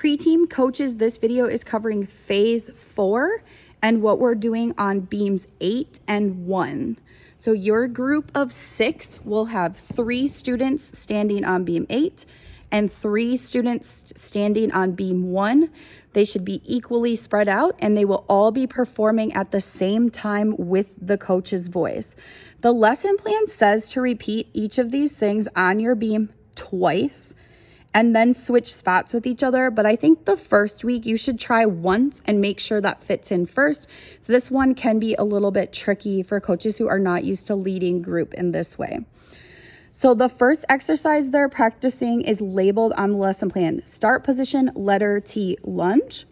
Pre-team coaches, this video is covering phase 4 and what we're doing on beams 8 and 1. So your group of 6 will have 3 students standing on beam 8 and 3 students standing on beam 1. They should be equally spread out and they will all be performing at the same time with the coach's voice. The lesson plan says to repeat each of these things on your beam twice and then switch spots with each other. But I think the first week you should try once and make sure that fits in first. So this one can be a little bit tricky for coaches who are not used to leading group in this way. So the first exercise they're practicing is labeled on the lesson plan. Start position, letter T, lunge.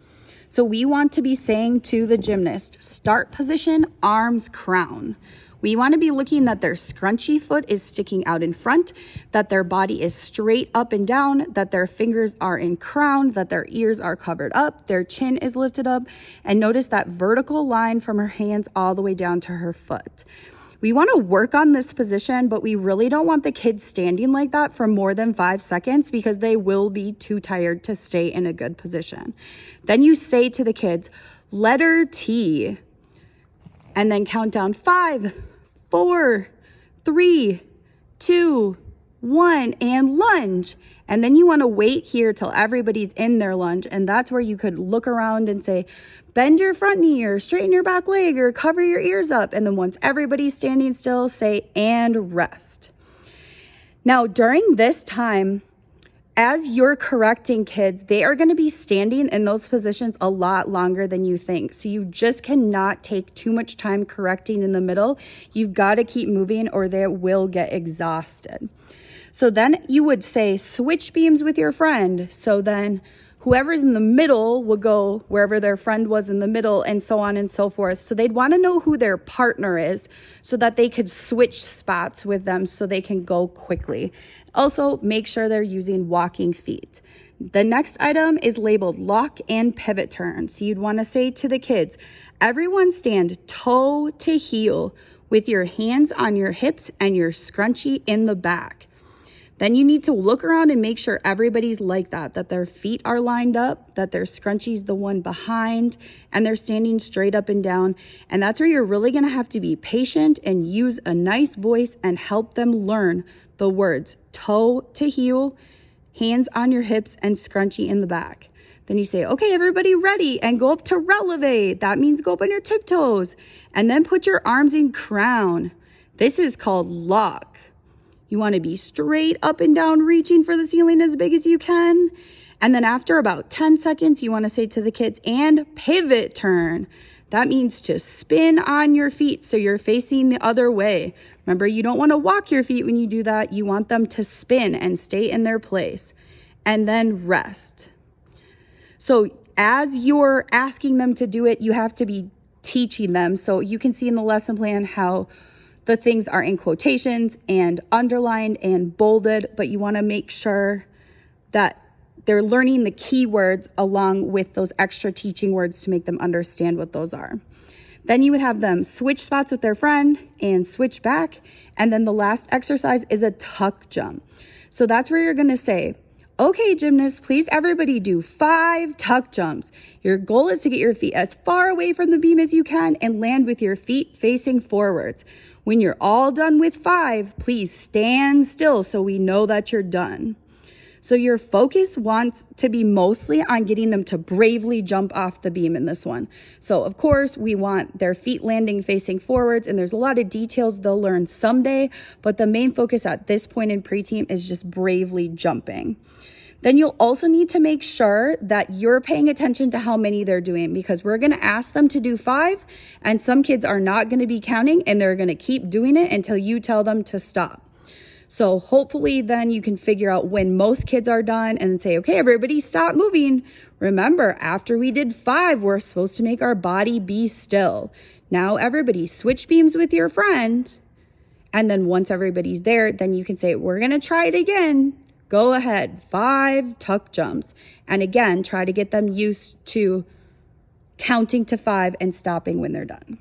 So we want to be saying to the gymnast, start position, arms crown. We want to be looking that their scrunchy foot is sticking out in front, that their body is straight up and down, that their fingers are in crown, that their ears are covered up, their chin is lifted up, and notice that vertical line from her hands all the way down to her foot. We want to work on this position, but we really don't want the kids standing like that for more than 5 seconds because they will be too tired to stay in a good position. Then you say to the kids, letter T, and then count down 5, 4, 3, 2, 1, and lunge. And then you want to wait here till everybody's in their lunge. And that's where you could look around and say, bend your front knee or straighten your back leg or cover your ears up. And then once everybody's standing still, say, and rest. Now, during this time, as you're correcting kids, they are going to be standing in those positions a lot longer than you think. So you just cannot take too much time correcting in the middle. You've got to keep moving or they will get exhausted. So then you would say, switch beams with your friend. So then whoever's in the middle would go wherever their friend was in the middle and so on and so forth. So they'd want to know who their partner is so that they could switch spots with them so they can go quickly. Also, make sure they're using walking feet. The next item is labeled lock and pivot turn. So you'd want to say to the kids, everyone stand toe to heel with your hands on your hips and your scrunchie in the back. Then you need to look around and make sure everybody's like that their feet are lined up, that their scrunchie's the one behind, and they're standing straight up and down. And that's where you're really gonna have to be patient and use a nice voice and help them learn the words toe to heel, hands on your hips, and scrunchie in the back. Then you say, okay, everybody ready, and go up to releve. That means go up on your tiptoes. And then put your arms in crown. This is called lock. You want to be straight up and down, reaching for the ceiling as big as you can. And then after about 10 seconds, you want to say to the kids, and pivot turn. That means to spin on your feet so you're facing the other way. Remember, you don't want to walk your feet when you do that. You want them to spin and stay in their place. And then rest. So as you're asking them to do it, you have to be teaching them. So you can see in the lesson plan how the things are in quotations and underlined and bolded, but you want to make sure that they're learning the key words along with those extra teaching words to make them understand what those are. Then you would have them switch spots with their friend and switch back. And then the last exercise is a tuck jump. So that's where you're going to say, okay, gymnasts, please everybody do 5 tuck jumps. Your goal is to get your feet as far away from the beam as you can and land with your feet facing forwards. When you're all done with 5, please stand still so we know that you're done. So your focus wants to be mostly on getting them to bravely jump off the beam in this one. So of course, we want their feet landing facing forwards, and there's a lot of details they'll learn someday, but the main focus at this point in pre-team is just bravely jumping. Then you'll also need to make sure that you're paying attention to how many they're doing, because we're going to ask them to do 5 and some kids are not going to be counting and they're going to keep doing it until you tell them to stop. So hopefully then you can figure out when most kids are done and say, okay, everybody stop moving. Remember, after we did 5, we're supposed to make our body be still. Now everybody switch beams with your friend. And then once everybody's there, then you can say, we're going to try it again. Go ahead, 5 tuck jumps. And again, try to get them used to counting to 5 and stopping when they're done.